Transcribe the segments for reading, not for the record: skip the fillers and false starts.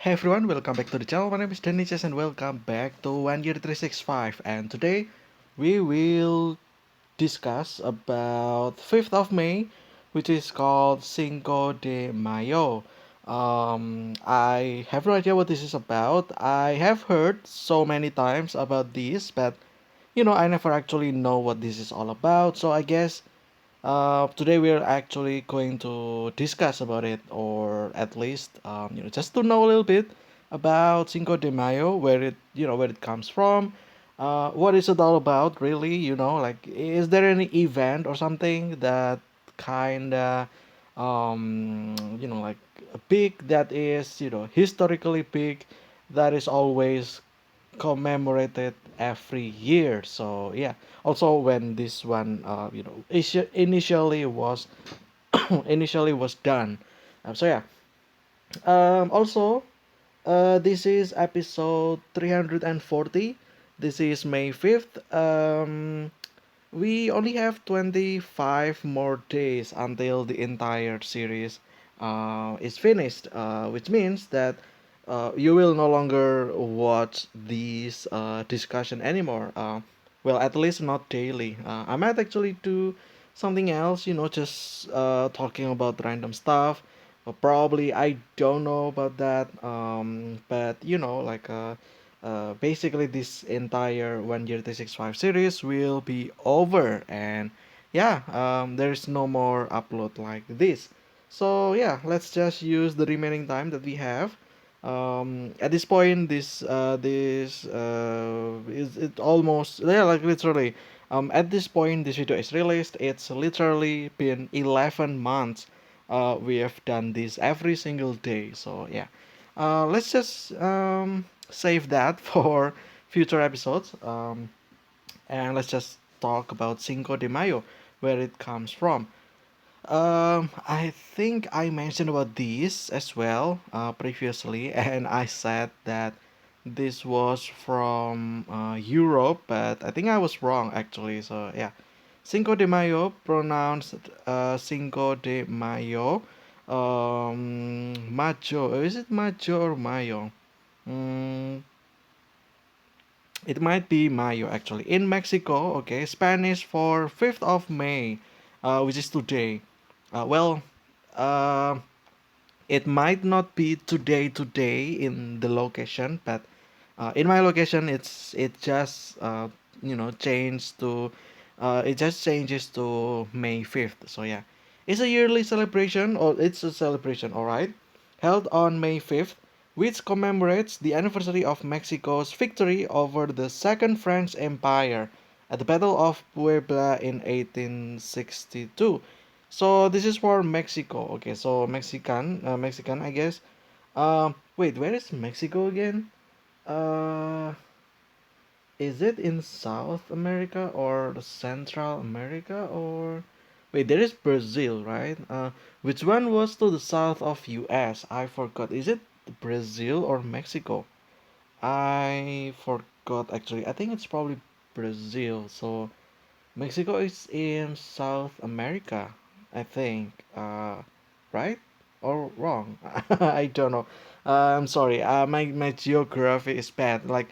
Hey everyone, welcome back to the channel. My name is Dennis and welcome back to One Year 365. And today we will discuss about 5th of May, which is called Cinco de Mayo. I have no idea what this is about. I have heard so many times about this, but I never actually know what this is all about. So I guess today we're actually going to discuss about it, or at least just to know a little bit about Cinco de Mayo, where it comes from, what is it all about, really. Like, is there any event or something that kinda, like big, that is historically big, that is always commemorated every year. So yeah, also when this one initially was initially was done. So yeah, also this is episode 340. This is May 5th. We only have 25 more days until the entire series is finished, which means that you will no longer watch these discussion anymore. Well, at least not daily. I might actually do something else, just talking about random stuff. Probably I don't know about that. But basically this entire 1 year 365 series will be over, and yeah, there's no more upload like this. So yeah, let's just use the remaining time that we have. At this point, this is it almost, yeah, like literally. At this point this video is released, it's literally been 11 months. We have done this every single day. So yeah, let's just save that for future episodes. And let's just talk about Cinco de Mayo, where it comes from. I think I mentioned about this as well previously, and I said that this was from Europe, but I think I was wrong actually. So yeah, Cinco de Mayo, pronounced Cinco de Mayo. Mayo, is it Mayo or Mayo? Mm, it might be Mayo actually. In Mexico, okay, Spanish for 5th of May, which is today. Well, uh, it might not be today in the location, but in my location, it just changes to May 5th. So yeah, it's a yearly celebration, or it's a celebration, all right, held on May 5th, which commemorates the anniversary of Mexico's victory over the Second French Empire at the Battle of Puebla in 1862. So this is for Mexico. Okay, so Mexican, I guess. Wait, where is Mexico again? Uh, is it in South America or Central America, or wait, there is Brazil, right? Which one was to the south of US? I forgot. Is it Brazil or Mexico? I forgot actually. I think it's probably Brazil. So Mexico is in South America, I think. Right or wrong? I don't know. I'm sorry. My geography is bad. Like,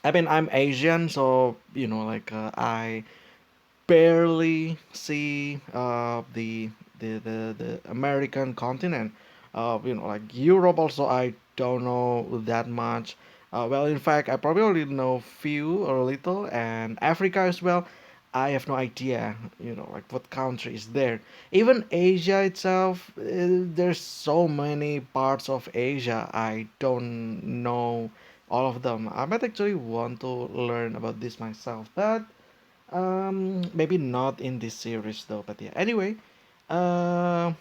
I mean, I'm Asian, so like I barely see the American continent. Like Europe also, I don't know that much. Well, in fact, I probably only know few or little, and Africa as well. I have no idea, like what country is there. Even Asia itself, there's so many parts of Asia. I don't know all of them. I might actually want to learn about this myself, but maybe not in this series though. But yeah, anyway, uh,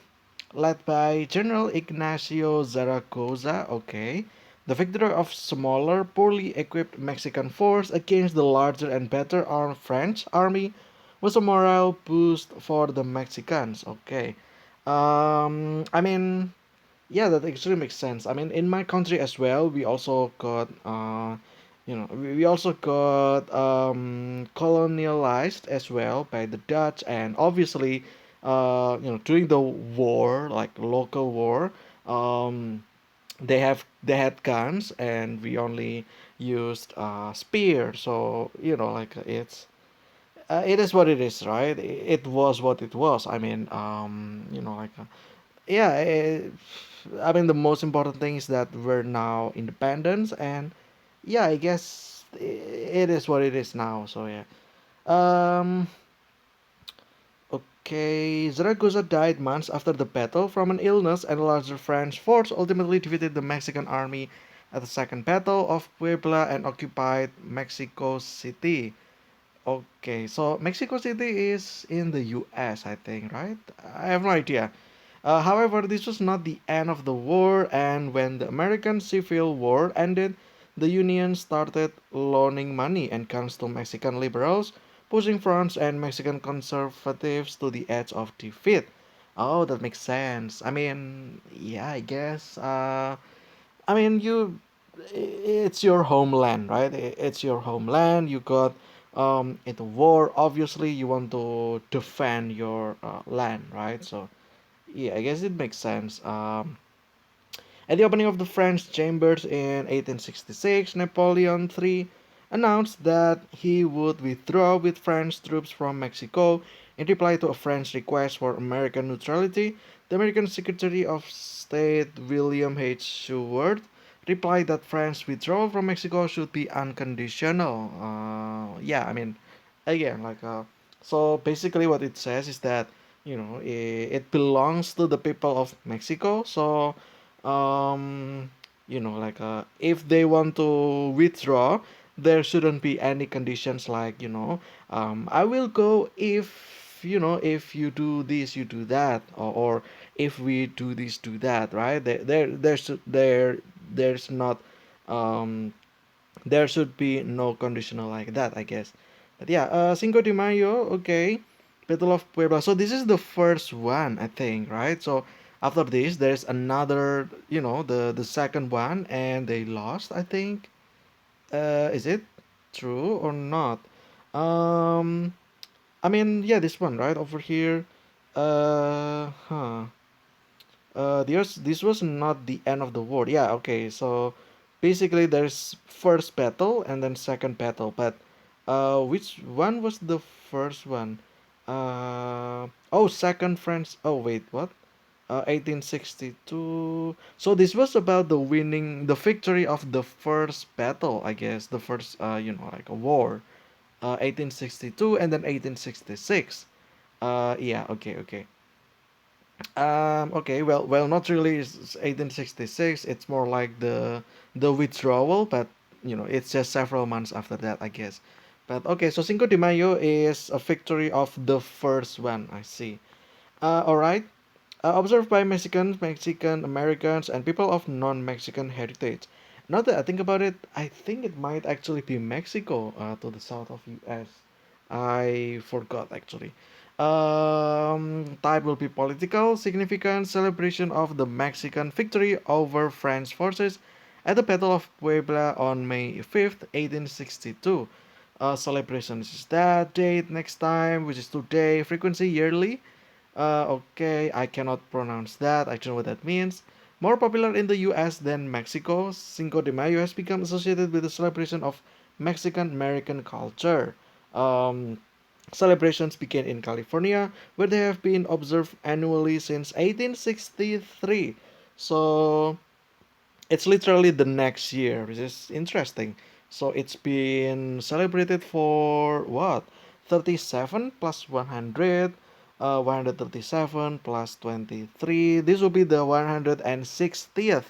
led by General Ignacio Zaragoza, okay, the victory of smaller, poorly equipped Mexican force against the larger and better armed French army was a morale boost for the Mexicans. Okay, I mean, yeah, that actually makes sense. I mean, in my country as well, we also got we also got colonialized as well by the Dutch, and obviously during the war, like local war, um they had guns, and we only used spear. So like it is what it is, right? It was what it was. I mean, yeah. I mean, the most important thing is that we're now independent, and yeah, I guess it is what it is now. So yeah. Um, Okay, Zaragoza died months after the battle from an illness, and a larger French force ultimately defeated the Mexican army at the Second Battle of Puebla and occupied Mexico City. Okay, so Mexico City is in the US, I think, right? I have no idea. However, this was not the end of the war, and when the American Civil War ended, the Union started loaning money and guns to Mexican liberals, pushing France and Mexican conservatives to the edge of defeat. Oh, that makes sense. I mean, yeah, I guess. I mean, it's your homeland, right? It's your homeland. You got into war. Obviously, you want to defend your land, right? So yeah, I guess it makes sense. At the opening of the French chambers in 1866, Napoleon III announced that he would withdraw with French troops from Mexico in reply to a French request for American neutrality. The American Secretary of State William H. Seward replied that France's withdrawal from Mexico should be unconditional. Yeah, I mean, again, so basically what it says is that it belongs to the people of Mexico. So um if they want to withdraw, there shouldn't be any conditions like I will go if if you do this, you do that, or if we do this, do that, right? There's not um there should be no conditional like that, I guess. But yeah, Cinco de Mayo, okay. Battle of Puebla. So this is the first one, I think, right? So after this, there's another, the second one, and they lost, I think. Is it true or not? Um, I mean, yeah, this one, right over here. Huh. This was not the end of the war. Yeah, okay. So basically, there's first battle and then second battle. But which one was the first one? Oh, second French. Oh, wait, what? 1862. So this was about the victory of the first battle, I guess. The first, like a war. 1862 and then 1866. Yeah, okay, okay. Okay, well, not really. It's 1866. It's more like the withdrawal, but it's just several months after that, I guess. But okay, so Cinco de Mayo is a victory of the first one. I see. All right. Observed by Mexicans, Mexican Americans, and people of non-Mexican heritage. Now that I think about it, I think it might actually be Mexico to the south of U.S. I forgot actually. Type will be political significance celebration of the Mexican victory over French forces at the Battle of Puebla on May 5th, 1862. Celebration is that date next time, which is today. Frequency yearly. Okay, I cannot pronounce that. I don't know what that means. More popular in the US than Mexico, Cinco de Mayo has become associated with the celebration of Mexican American culture. Um, Celebrations began in California, where they have been observed annually since 1863. So it's literally the next year, which is interesting. So it's been celebrated for what? 37 plus 100, 137 plus 23. This will be the 160th,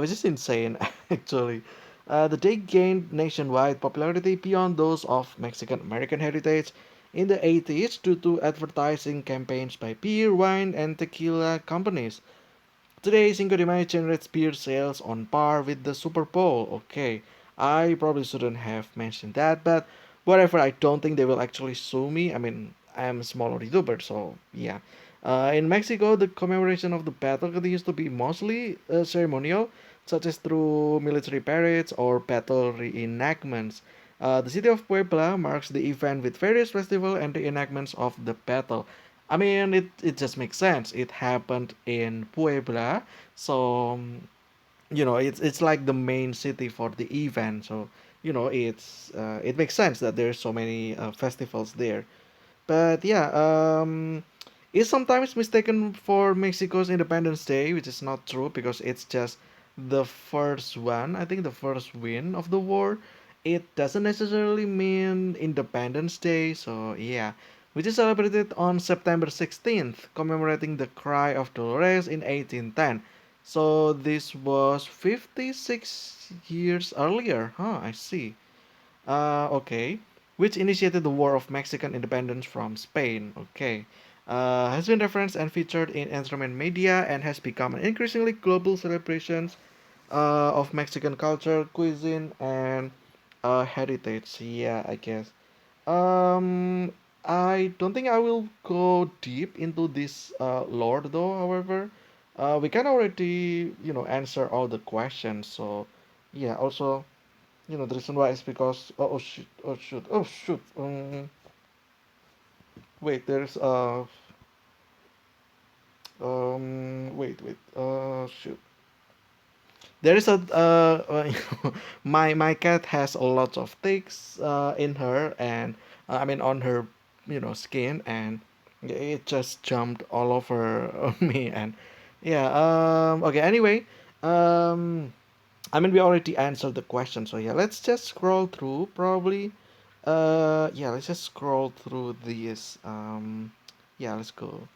which is insane, actually. The day gained nationwide popularity beyond those of Mexican American heritage in the 80s due to advertising campaigns by beer, wine, and tequila companies. Today, Cinco de Mayo generates beer sales on par with the Super Bowl. Okay, I probably shouldn't have mentioned that, but whatever. I don't think they will actually sue me. I mean, I am a small YouTuber, so yeah. In Mexico, the commemoration of the battle continues to be mostly ceremonial, such as through military parades or battle reenactments. The city of Puebla marks the event with various festivals and reenactments of the battle. I mean, it just makes sense. It happened in Puebla, so it's like the main city for the event. So it makes sense that there's so many festivals there. But yeah, it's sometimes mistaken for Mexico's Independence Day, which is not true because it's just the first one. I think the first win of the war. It doesn't necessarily mean Independence Day. So yeah, which is celebrated on September 16th, commemorating the Cry of Dolores in 1810. So this was 56 years earlier. Huh, I see. Okay. Which initiated the War of Mexican Independence from Spain. Okay. Has been referenced and featured in entertainment media and has become an increasingly global celebration of Mexican culture, cuisine, and heritage. Yeah, I guess. Um, I don't think I will go deep into this lore though. However, we can already answer all the questions. So, yeah. Also, the reason why is because wait, there's wait shoot. There is a my cat has a lot of ticks in her and I mean on her skin, and it just jumped all over me. And yeah, okay, anyway, um I mean we already answered the question, so yeah, let's just scroll through probably. Yeah, let's just scroll through this. Yeah, let's go.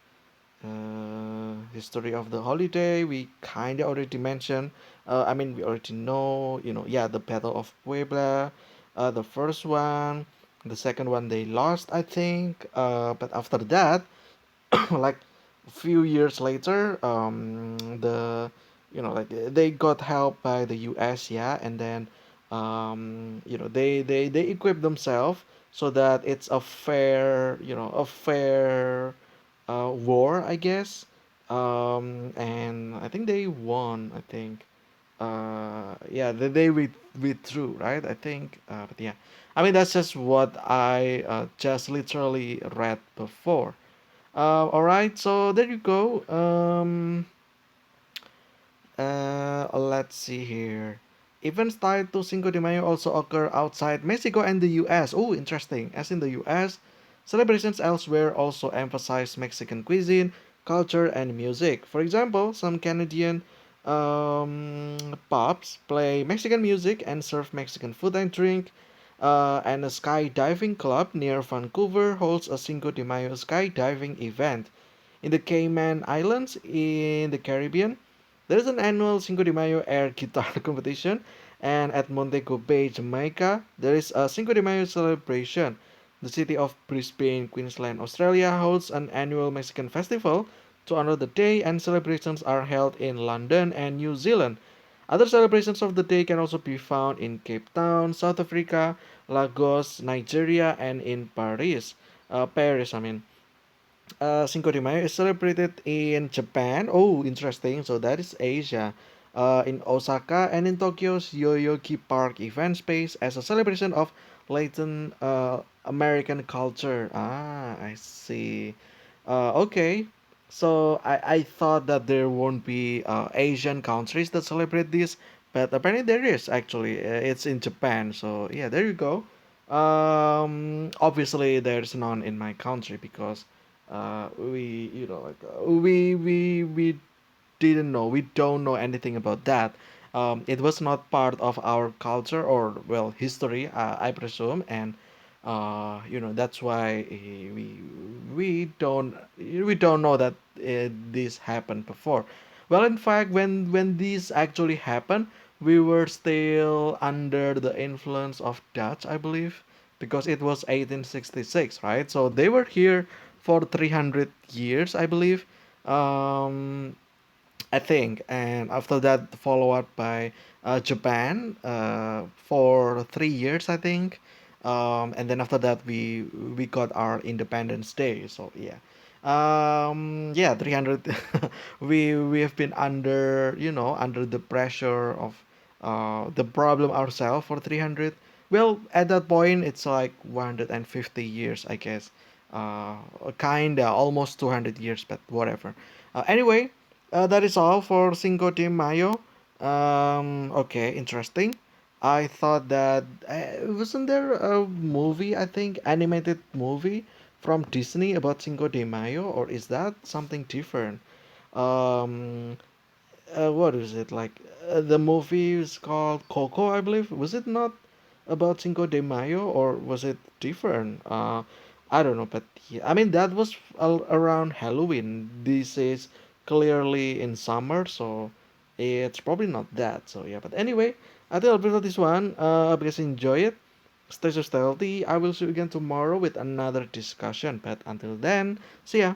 History of the holiday. We kind of already mentioned. I mean, we already know. Yeah, the Battle of Puebla. The first one. The second one they lost, I think. But after that, like a few years later, the like they got help by the U.S. Yeah, and then they equip themselves so that it's a fair war, I guess. And I think they won. I think. Yeah, they withdrew, right? I think. But yeah, I mean that's just what I just literally read before. All right, so there you go. Let's see here. Events tied to Cinco de Mayo also occur outside Mexico and the U.S. Oh, interesting. As in the U.S., celebrations elsewhere also emphasize Mexican cuisine, culture, and music. For example, some Canadian pubs play Mexican music and serve Mexican food and drink. And a skydiving club near Vancouver holds a Cinco de Mayo skydiving event. In the Cayman Islands in the Caribbean, there is an annual Cinco de Mayo air guitar competition, and at Montego Bay, Jamaica, there is a Cinco de Mayo celebration. The city of Brisbane, Queensland, Australia holds an annual Mexican festival to honor the day, and celebrations are held in London and New Zealand. Other celebrations of the day can also be found in Cape Town, South Africa, Lagos, Nigeria, and in Paris. I mean. Cinco de Mayo is celebrated in Japan. Oh, interesting. So that is Asia. In Osaka and in Tokyo's Yoyogi Park event space as a celebration of latent American culture. Ah, I see. Okay. So I thought that there won't be Asian countries that celebrate this, but apparently there is actually. It's in Japan. So yeah, there you go. Obviously there's none in my country because we we didn't know, we don't know anything about that. It was not part of our culture or well history, I presume. And that's why we don't know that this happened before. Well, in fact, when this actually happened, we were still under the influence of Dutch, I believe, because it was 1866, right? So they were here for 300 years, I believe. Um, I think, and after that, followed up by Japan for 3 years, I think, and then after that, we got our Independence Day. So yeah, yeah, 300. We have been under the pressure of the problem ourselves for 300. Well, at that point, it's like 150 years, I guess. Kinda almost 200 years, but whatever. Anyway, that is all for Cinco de Mayo. Okay, interesting. I thought that wasn't there a movie, I think, animated movie from Disney about Cinco de Mayo, or is that something different? Um, what is it like? The movie is called Coco, I believe. Was it not about Cinco de Mayo, or was it different? I don't know, but yeah, I mean that was around Halloween. This is clearly in summer, so it's probably not that. So yeah, but anyway, I think I'll bring this one. I hope you guys enjoy it. Stay so healthy. I will see you again tomorrow with another discussion. But until then, see ya.